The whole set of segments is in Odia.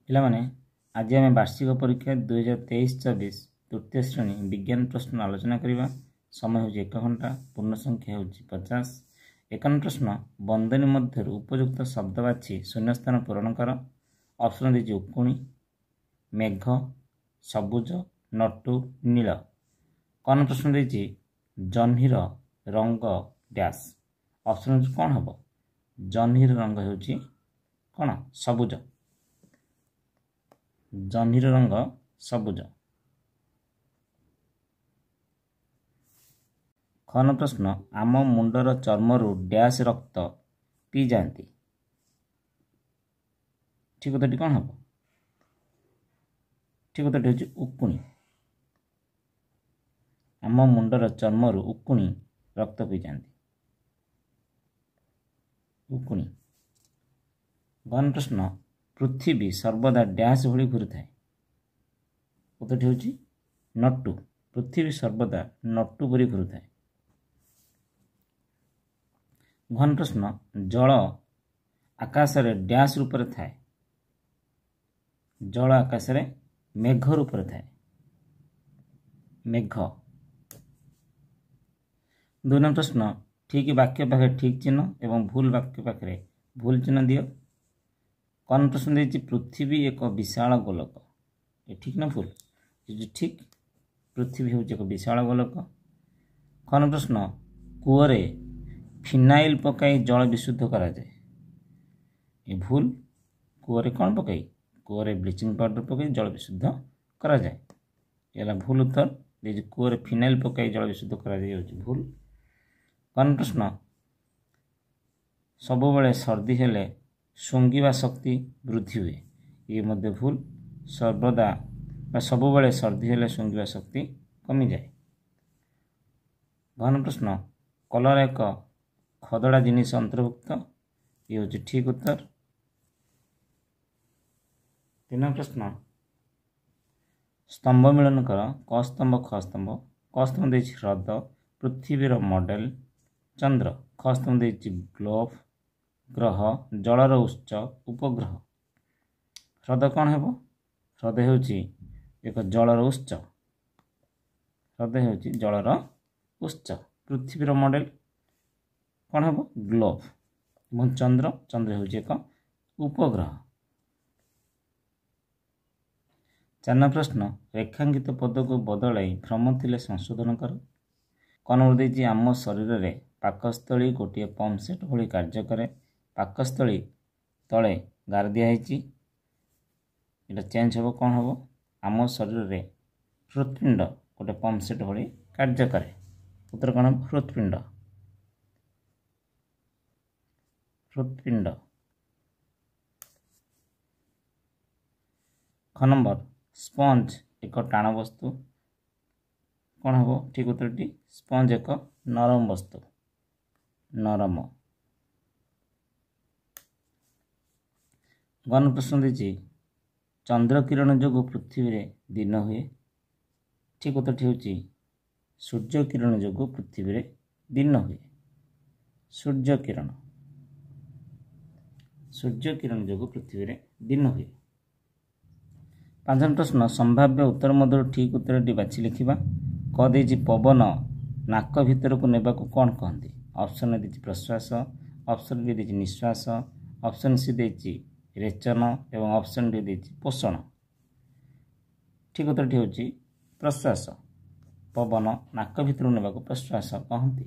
ପିଲାମାନେ आज आम वार्षिक परीक्षा 2023-24 तृतीय श्रेणी विज्ञान प्रश्न आलोचना करवा। समय हूँ 1 घंटा, पूर्ण संख्या हूँ 50। 51 प्रश्न बंदनी मध्य उपयुक्त शब्द बाछि शून्यस्थान पूरण कर। ऑप्शन दीजिए उकुणी, मेघ, सबुज, नटु, नील। कौन प्रश्न दीजिए जह्नीर रंग डैश। ऑप्शन कौन हम? जह्नीर रंग होउछि कौन? सबुज। जह्नीर रंग सबुज। खन प्रश्न आम मुंडर चर्मरू डैश रक्त पी जाती। ठीक उत्तर कौन हम? ठीक उत्तर हूँ उकुणी। आम मुंडर चर्मरू उकुणी रक्त पी जाती। उकुणी। गहन प्रश्न पृथ्वी सर्वदा डैश भली घूरी थाए। उत्तर हूँ नटु। पृथ्वी सर्वदा नटु भरी घूरी थाए। गहन प्रश्न जल आकाश रे डैश रूप रे थाए। जल आकाश रे मेघ रूप रे थाए। मेघ। 2 नंबर प्रश्न ठीक वाक्य पाखे ठीक चिन्ह एवं भूल वाक्य पाखे भूल चिन्ह दियो। कौन प्रश्न देती पृथ्वी एक विशाल गोलक। ये ठीक ना भूल? ठीक। पृथ्वी हूँ एक विशाल गोलक। कौन प्रश्न कूअरे फिनाइल पकाई जल विशुद्ध करा जाए। ये भूल। कूअरे कौन पकाई? कूअरे ब्लीचिंग पाउडर पकाई जल विशुद्ध करा जाए। ये भूल उत्तर। दीजिए कूअरे फिनाइल पकाई जल विशुद्ध करा जाए भूल। कौन प्रश्न सब बेले सर्दी हेले शुंघिबा शक्ति वृद्धि हुए। ये मध्य भूल। सर्वदा सब बेले सर्दी हेले शुंघिबा शक्ति कमी जाए। गहन प्रश्न कलर एक खदड़ा जिनिस अंतर्भुक्त। ये हूँ ठीक उत्तर। 3 प्रश्न स्तंभ मिलन कर। क स्तंभ ख स्तंभ। क स्तंभ देछि ह्रद पृथ्वीर मॉडल चंद्र। ख स्तंभ देछि ग्लोब ग्रह जलर उत्स उपग्रह। ह्रद कौन हेब? ह्रद हेउछि एक जलर उत्स। ह्रद हेउछि जलर उत्स। पृथ्वीर मॉडल कौन हेब? ग्लोब। और चंद्र चंद्र हेउछि एक उपग्रह। 4 प्रश्न रेखांकित पद को बदलाई भ्रम थिले संशोधन कर। कौन देछि आम शरीर रे पाकस्थली गोटे पंप सेट भली कार्य करे। पाकस्थली तले गार दिया चेंज हम कौन हम? आम शरीर रे हृत्पिंड गोटे पंप सेट भली कार्य करे। उत्तर कौन हम? हृत्पिंड। हृत्पिंड। ख नंबर स्पंज एक टाण वस्तु कौन हम? ठीक उत्तर टी स्पंज एक नरम वस्तु। नरम। गहन प्रश्न दीजिए चंद्र किरण जो पृथ्वी रे दिन हुए। ठीक उत्तर हूँ सूर्य किरण जो पृथ्वी रे दिन हुए। सूर्य किरण। सूर्य किरण जो पृथ्वी रे दिन हुए। 5 प्रश्न संभाव्य उत्तर मध्य ठीक उत्तर टी बाछि लिखिबा। क देछि पवन नाक भितर को नेबा को कौन कहते? ऑप्शन देछि प्रश्वास। ऑप्शन बी देछि निश्वास। ऑप्शन सी देछि रेचन एवं ऑप्शन डी देछि पोषण। ठीक उत्तर हूँ प्रश्वास। पवन नाक भितर नेबा को प्रश्वास कहते।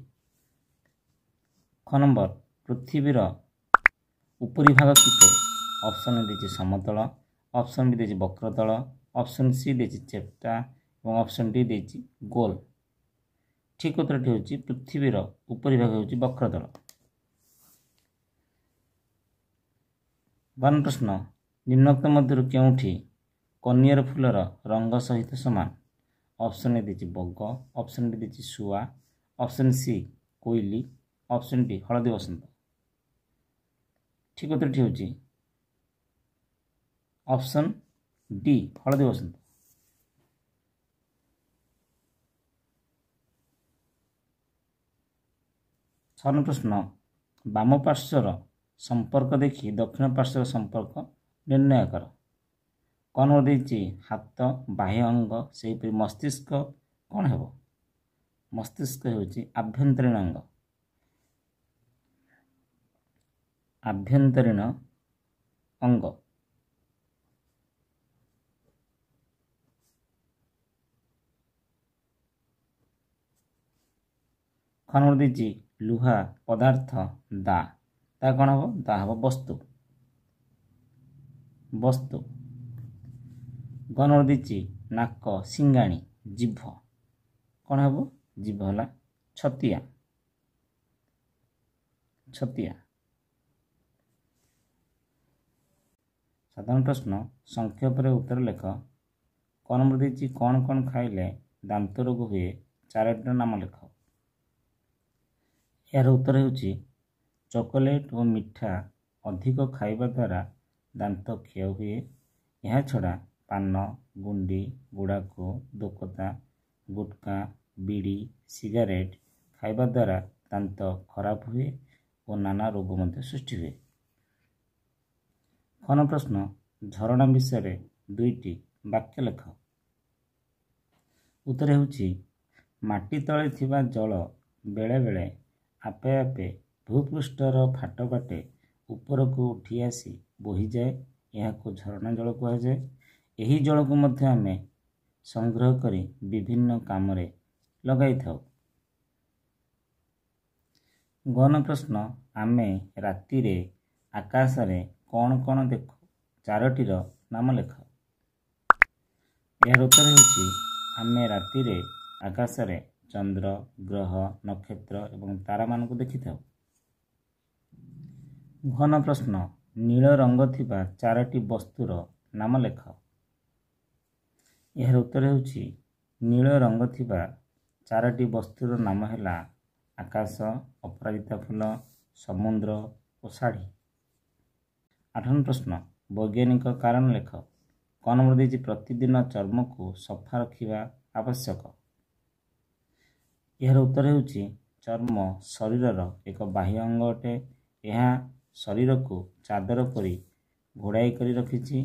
ख नंबर पृथ्वीर उपरी भाग किपरि? ऑप्शन देछि समतल। ऑप्शन बी देछि वक्रतल। ऑप्शन सी देछि चेप्टा और ऑप्शन डी देछि गोल। ठीक उत्तर हूँ पृथ्वीर उपरी भाग हूँ वक्रतल। 1 प्रश्न निम्नोक्त मध्य केउठी कनियर फूलर रंग सहित समान। ऑप्शन ए देछि बग। ऑप्शन डी देछि शुआ। ऑप्शन सी कोइली। ऑप्शन डी हलदी बसंत। ठीक उत्तर हूँ ऑप्शन डी हलदी बसंत। 6 प्रश्न बाम पार्श्वर संपर्क देखि दक्षिण पार्श्वर संपर्क निर्णय कर। କ'ଣ ଦେଇଛି ହାତ ବାହ୍ୟ ଅଙ୍ଗ, ସେହିପରି ମସ୍ତିଷ୍କ କ'ଣ ହେବ? ମସ୍ତିଷ୍କ ହେଉଛି ଆଭ୍ୟନ୍ତରୀଣ ଅଙ୍ଗ। ଆଭ୍ୟନ୍ତରୀଣ ଅଙ୍ଗ। କ'ଣ ଦେଇଛି ଲୁହା ପଦାର୍ଥ ଦା, ତା କ'ଣ ହେବ? ଦା ହେବ ବସ୍ତୁ। ବସ୍ତୁ। କ'ଣ ଦେଇଛି ନାକ ସିଙ୍ଗାଣି ଜିଭ, କ'ଣ ହେବ? ଜିଭ ହେଲା ଛତିଆ। ଛତିଆ। ସାଧାରଣ ପ୍ରଶ୍ନ ସଂଖ୍ୟା ଉପରେ ଉତ୍ତର ଲେଖ। କ'ଣ ଦେଇଛି କ'ଣ କ'ଣ ଖାଇଲେ ଦାନ୍ତ ରୋଗ ହୁଏ? ଚାରୋଟିର ନାମ ଲେଖ। ଏହାର ଉତ୍ତର ହେଉଛି ଚକୋଲେଟ୍ ଓ ମିଠା ଅଧିକ ଖାଇବା ଦ୍ୱାରା ଦାନ୍ତ କ୍ଷୟ ହୁଏ। ଏହାଛଡ଼ା ପାନ, ଗୁଣ୍ଡି, ଗୁଡ଼ାଖୁ, ଦୋକତା, ଗୁଟକା, ବିଡ଼ି, ସିଗାରେଟ୍ ଖାଇବା ଦ୍ୱାରା ଦାନ୍ତ ଖରାପ ହୁଏ ଓ ନାନା ରୋଗ ମଧ୍ୟ ସୃଷ୍ଟି ହୁଏ। କ'ଣ ପ୍ରଶ୍ନ ଝରଣା ବିଷୟରେ 2ଟି ବାକ୍ୟ ଲେଖ। ଉତ୍ତର ହେଉଛି ମାଟି ତଳେ ଥିବା ଜଳ ବେଳେବେଳେ ଆପେ ଆପେ ଭୂପୃଷ୍ଠର ଫାଟ ବାଟେ ଉପରକୁ ଉଠି ଆସି ବୋହିଯାଏ, ଏହାକୁ ଝରଣା ଜଳ କୁହାଯାଏ। ଏହି ଜଳକୁ ମଧ୍ୟ ଆମେ ସଂଗ୍ରହ କରି ବିଭିନ୍ନ କାମରେ ଲଗାଇଥାଉ। ଗହନ ପ୍ରଶ୍ନ ଆମେ ରାତିରେ ଆକାଶରେ କ'ଣ କ'ଣ ଦେଖୁ? 4ଟିର ନାମ ଲେଖ। ଏହାର ଉତ୍ତର ହେଉଛି ଆମେ ରାତିରେ ଆକାଶରେ ଚନ୍ଦ୍ର, ଗ୍ରହ, ନକ୍ଷତ୍ର ଏବଂ ତାରାମାନଙ୍କୁ ଦେଖିଥାଉ। ଘନ ପ୍ରଶ୍ନ ନୀଳ ରଙ୍ଗ ଥିବା 4ଟି ବସ୍ତୁର ନାମ ଲେଖ। ଏହାର ଉତ୍ତର ହେଉଛି ନୀଳ ରଙ୍ଗ ଥିବା 4ଟି ବସ୍ତୁର ନାମ ହେଲା ଆକାଶ, ଅପରାଜିତା ଫୁଲ, ସମୁଦ୍ର ଓ ଶାଢ଼ୀ। 8 ପ୍ରଶ୍ନ ବୈଜ୍ଞାନିକ କାରଣ ଲେଖ। କ'ଣ ଦେଇଛି ପ୍ରତିଦିନ ଚର୍ମକୁ ସଫା ରଖିବା ଆବଶ୍ୟକ? ଏହାର ଉତ୍ତର ହେଉଛି ଚର୍ମ ଶରୀରର ଏକ ବାହ୍ୟ ଅଙ୍ଗ ଅଟେ। ଏହା ଶରୀରକୁ ଚାଦର ପରି ଘୋଡ଼ାଇ କରି ରଖିଛି।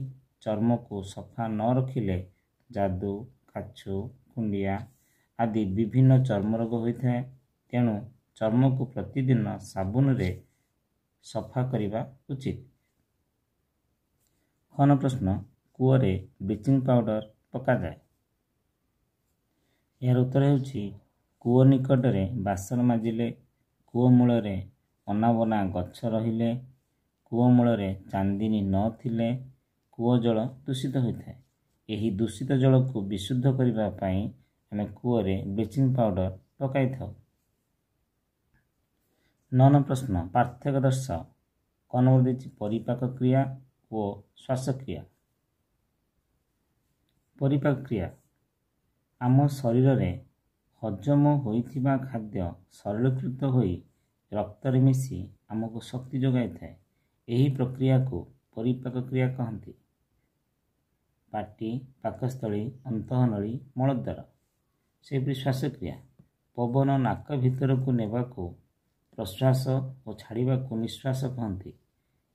ଚର୍ମକୁ ସଫା ନ ରଖିଲେ ଯାଦୁ, କାଛୁ, କୁଣ୍ଡିଆ ଆଦି ବିଭିନ୍ନ ଚର୍ମ ରୋଗ ହୋଇଥାଏ। ତେଣୁ ଚର୍ମକୁ ପ୍ରତିଦିନ ସାବୁନରେ ସଫା କରିବା ଉଚିତ। ଘନ ପ୍ରଶ୍ନ କୂଅରେ ବ୍ଲିଚିଂ ପାଉଡର ପକାଯାଏ। ଏହାର ଉତ୍ତର ହେଉଛି କୂଅ ନିକଟରେ ବାସନ ମାଜିଲେ, କୂଅ ମୂଳରେ ଅନାବନା ଗଛ ରହିଲେ, କୂଅ ମୂଳରେ ଚାନ୍ଦିନୀ ନ ଥିଲେ କୂଅ ଜଳ ଦୂଷିତ ହୋଇଥାଏ। ଏହି ଦୂଷିତ ଜଳକୁ ବିଶୁଦ୍ଧ କରିବା ପାଇଁ ଆମେ କୂଅରେ ବ୍ଲିଚିଂ ପାଉଡର ପକାଇଥାଉ। 9 ପ୍ରଶ୍ନ ପାର୍ଥକ୍ୟ ଦର୍ଶାଅ। କ'ଣ ଦେଇଛି ପରିପାକ କ୍ରିୟା ଓ ଶ୍ୱାସକ୍ରିୟା। ପରିପାକ କ୍ରିୟା ଆମ ଶରୀରରେ ହଜମ ହୋଇଥିବା ଖାଦ୍ୟ ସରଳୀକୃତ ହୋଇ ରକ୍ତରେ ମିଶି ଆମକୁ ଶକ୍ତି ଯୋଗାଇଥାଏ। ଏହି ପ୍ରକ୍ରିୟାକୁ ପରିପାକ କ୍ରିୟା କହନ୍ତି। ପାଟି, ପାକସ୍ଥଳୀ, ଅନ୍ତଃନଳୀ, ମଳଦ୍ୱାର। ସେହିପରି ଶ୍ୱାସକ୍ରିୟା ପବନ ନାକ ଭିତରକୁ ନେବାକୁ ପ୍ରଶ୍ୱାସ ଓ ଛାଡ଼ିବାକୁ ନିଶ୍ୱାସ କହନ୍ତି।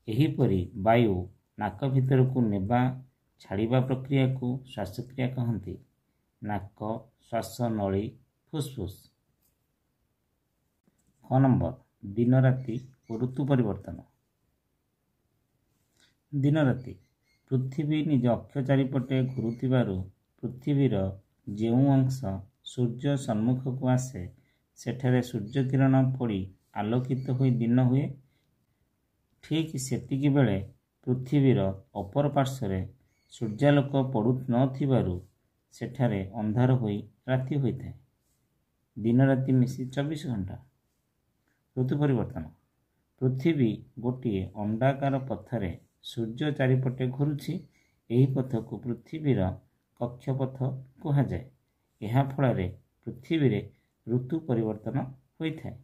ଏହିପରି ବାୟୁ ନାକ ଭିତରକୁ ନେବା ଛାଡ଼ିବା ପ୍ରକ୍ରିୟାକୁ ଶ୍ୱାସକ୍ରିୟା କହନ୍ତି। ନାକ, ଶ୍ୱାସନଳୀ, ଫୁସ୍ଫୁସ୍। କ ନମ୍ବର ଦିନ ରାତି ଓ ଋତୁ ପରିବର୍ତ୍ତନ। ଦିନ ରାତି ପୃଥିବୀ ନିଜ ଅକ୍ଷ ଚାରିପଟେ ଘୁରୁଥିବାରୁ ପୃଥିବୀର ଯେଉଁ ଅଂଶ ସୂର୍ଯ୍ୟ ସମ୍ମୁଖକୁ ଆସେ ସେଠାରେ ସୂର୍ଯ୍ୟକିରଣ ପଡ଼ି ଆଲୋକିତ ହୋଇ ଦିନ ହୁଏ। ଠିକ୍ ସେତିକି ବେଳେ ପୃଥିବୀର ଅପର ପାର୍ଶ୍ୱରେ ସୂର୍ଯ୍ୟାଲୋକ ପଡ଼ୁ ନଥିବାରୁ ସେଠାରେ ଅନ୍ଧାର ହୋଇ ରାତି ହୋଇଥାଏ। ଦିନ ରାତି ମିଶି 24 ଘଣ୍ଟା। ଋତୁ ପରିବର୍ତ୍ତନ ପୃଥିବୀ ଗୋଟିଏ ଅଣ୍ଡାକାର ପଥରେ ସୂର୍ଯ୍ୟ ଚାରିପଟେ ଘୁରୁଛି। ଏହି ପଥକୁ ପୃଥିବୀର କକ୍ଷପଥ କୁହାଯାଏ। ଏହା ଫଳରେ ପୃଥିବୀରେ ଋତୁ ପରିବର୍ତ୍ତନ ହୋଇଥାଏ।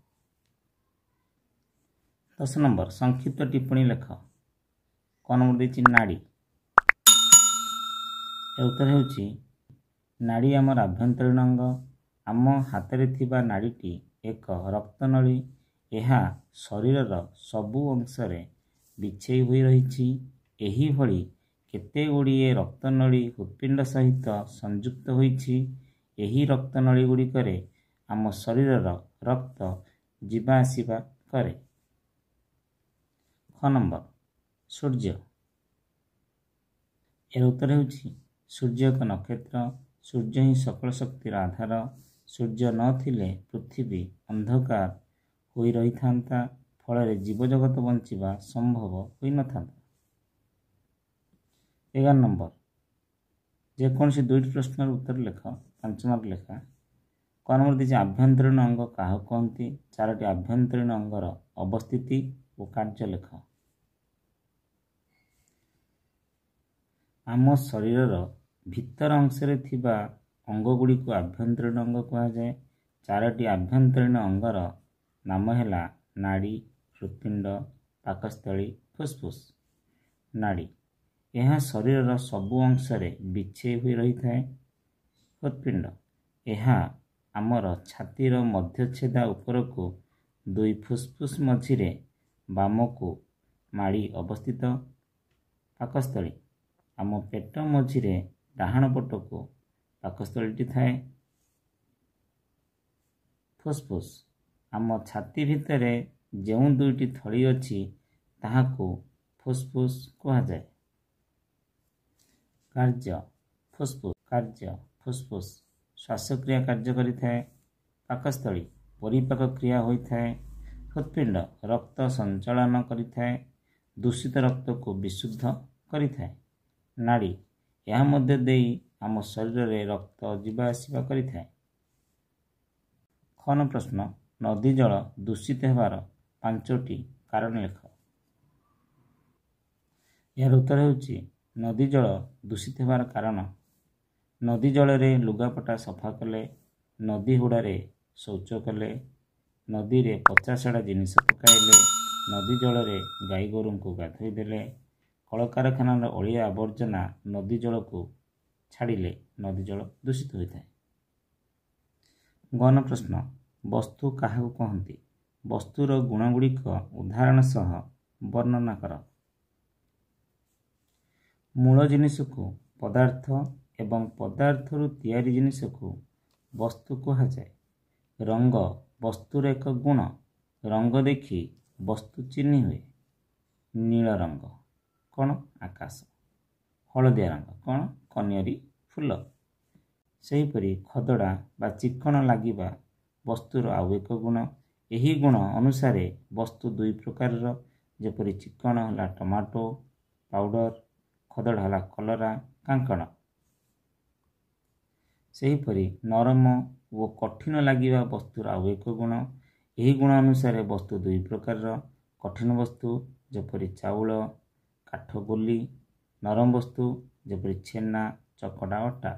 10 ନମ୍ବର ସଂକ୍ଷିପ୍ତ ଟିପ୍ପଣୀ ଲେଖ। କ ନମ୍ବର ଦେଇଛି ନାଡ଼ି। ଏ ଉତ୍ତର ହେଉଛି ନାଡ଼ି ଆମର ଆଭ୍ୟନ୍ତରୀଣ ଅଙ୍ଗ। ଆମ ହାତରେ ଥିବା ନାଡ଼ିଟି ଏକ ରକ୍ତନଳୀ। ଏହା ଶରୀରର ସବୁ ଅଂଶରେ ବିଛେଇ ହୋଇ ରହିଛି। ଏହିଭଳି କେତେଗୁଡ଼ିଏ ରକ୍ତନଳୀ ହୃତ୍ପିଣ୍ଡ ସହିତ ସଂଯୁକ୍ତ ହୋଇଛି। ଏହି ରକ୍ତନଳୀ ଗୁଡ଼ିକରେ ଆମ ଶରୀରର ରକ୍ତ ଯିବା ଆସିବା କରେ। খ ନମ୍ବର ସୂର୍ଯ୍ୟ। ଏହାର ଉତ୍ତର ହେଉଛି ସୂର୍ଯ୍ୟ ଏକ ନକ୍ଷତ୍ର। ସୂର୍ଯ୍ୟ ହିଁ ସକଳ ଶକ୍ତିର ଆଧାର। ସୂର୍ଯ୍ୟ ନଥିଲେ ପୃଥିବୀ ଅନ୍ଧକାର ହୋଇ ରହିଥାନ୍ତା, ଫଳରେ ଜୀବଜଗତ ବଞ୍ଚିବା ସମ୍ଭବ ହୋଇନଥାନ୍ତା। 11 ନମ୍ବର ଯେକୌଣସି ଦୁଇଟି ପ୍ରଶ୍ନର ଉତ୍ତର ଲେଖ, 5 ମାର୍କ ଲେଖା। କ ନମ୍ବର ଦେଇଛି ଆଭ୍ୟନ୍ତରୀଣ ଅଙ୍ଗ କାହାକୁ କହନ୍ତି? 4ଟି ଆଭ୍ୟନ୍ତରୀଣ ଅଙ୍ଗର ଅବସ୍ଥିତି ଓ କାର୍ଯ୍ୟ ଲେଖ। ଆମ ଶରୀରର ଭିତର ଅଂଶରେ ଥିବା ଅଙ୍ଗଗୁଡ଼ିକୁ ଆଭ୍ୟନ୍ତରୀଣ ଅଙ୍ଗ କୁହାଯାଏ। 4ଟି ଆଭ୍ୟନ୍ତରୀଣ ଅଙ୍ଗର ନାମ ହେଲା ନାଡ଼ି, ହୃତ୍ପିଣ୍ଡ, ପାକସ୍ଥଳୀ, ଫୁସ୍ଫୁସ୍। ନାଡ଼ି ଏହା ଶରୀରର ସବୁ ଅଂଶରେ ବିଛେଇ ହୋଇ ରହିଥାଏ। ହୃତ୍ପିଣ୍ଡ ଏହା ଆମର ଛାତିର ମଧ୍ୟଚ୍ଛେଦା ଉପରକୁ 2 ଫୁସ୍ଫୁସ୍ ମଝିରେ ବାମକୁ ମାଡ଼ି ଅବସ୍ଥିତ। ପାକସ୍ଥଳୀ ଆମ ପେଟ ମଝିରେ ଡାହାଣ ପଟକୁ ପାକସ୍ଥଳୀଟି ଥାଏ। ଫୁସ୍ଫୁସ୍ ଆମ ଛାତି ଭିତରେ ଯେଉଁ 2ଟି ଥଳି ଅଛି ତାହାକୁ ଫୁସ୍ଫୁସ୍ କୁହାଯାଏ। କାର୍ଯ୍ୟ ଫୁସ୍ଫୁସ୍ ଶ୍ୱାସକ୍ରିୟା କାର୍ଯ୍ୟ କରିଥାଏ। ପାକସ୍ଥଳୀ ପରିପାକ କ୍ରିୟା ହୋଇଥାଏ। ହୃତ୍ପିଣ୍ଡ ରକ୍ତ ସଞ୍ଚାଳନ କରିଥାଏ, ଦୂଷିତ ରକ୍ତକୁ ବିଶୁଦ୍ଧ କରିଥାଏ। ନାଡ଼ି ଏହା ମଧ୍ୟ ଦେଇ ଆମ ଶରୀରରେ ରକ୍ତ ଯିବା ଆସିବା କରିଥାଏ। ଖ ପ୍ରଶ୍ନ ନଦୀ ଜଳ ଦୂଷିତ ହେବାର 5ଟି କାରଣ ଲେଖ। ଏହାର ଉତ୍ତର ହେଉଛି ନଦୀ ଜଳ ଦୂଷିତ ହେବାର କାରଣ ନଦୀ ଜଳରେ ଲୁଗାପଟା ସଫା କଲେ, ନଦୀ ହୁଡ଼ାରେ ଶୌଚ କଲେ, ନଦୀରେ ପଚାସଢ଼ା ଜିନିଷ ପକାଇଲେ, ନଦୀ ଜଳରେ ଗାଈ ଗୋରୁଙ୍କୁ ଗାଧୋଇ ଦେଲେ, କଳକାରଖାନାର ଅଳିଆ ଆବର୍ଜନା ନଦୀ ଜଳକୁ ଛାଡ଼ିଲେ ନଦୀ ଜଳ ଦୂଷିତ ହୋଇଥାଏ। ଗହନ ପ୍ରଶ୍ନ ବସ୍ତୁ କାହାକୁ କହନ୍ତି? ବସ୍ତୁର ଗୁଣଗୁଡ଼ିକ ଉଦାହରଣ ସହ ବର୍ଣ୍ଣନା କର। ମୂଳ ଜିନିଷକୁ ପଦାର୍ଥ ଏବଂ ପଦାର୍ଥରୁ ତିଆରି ଜିନିଷକୁ ବସ୍ତୁ କୁହାଯାଏ। ରଙ୍ଗ ବସ୍ତୁର ଏକ ଗୁଣ। ରଙ୍ଗ ଦେଖି ବସ୍ତୁ ଚିହ୍ନି ହୁଏ। ନୀଳ ରଙ୍ଗ କ'ଣ? ଆକାଶ। ହଳଦିଆ ରଙ୍ଗ କ'ଣ? କନିଅରି ଫୁଲ। ସେହିପରି ଖଦଡ଼ା ବା ଚିକ୍କଣ ଲାଗିବା ବସ୍ତୁର ଆଉ ଏକ ଗୁଣ। ଏହି ଗୁଣ ଅନୁସାରେ ବସ୍ତୁ 2 ପ୍ରକାରର, ଯେପରି ଚିକ୍କଣ ହେଲା ଟମାଟୋ ପାଉଡ଼ର, ଖଦଡ଼ା ହେଲା କଲରା କାଙ୍କଡ଼। ସେହିପରି ନରମ ଓ କଠିନ ଲାଗିବା ବସ୍ତୁର ଆଉ ଏକ ଗୁଣ। ଏହି ଗୁଣ ଅନୁସାରେ ବସ୍ତୁ 2 ପ୍ରକାରର, କଠିନ ବସ୍ତୁ ଯେପରି ଚାଉଳ କାଠ ଗୋଲି, ନରମ ବସ୍ତୁ ଯେପରି ଛେନା ଚକଟା ଅଟା।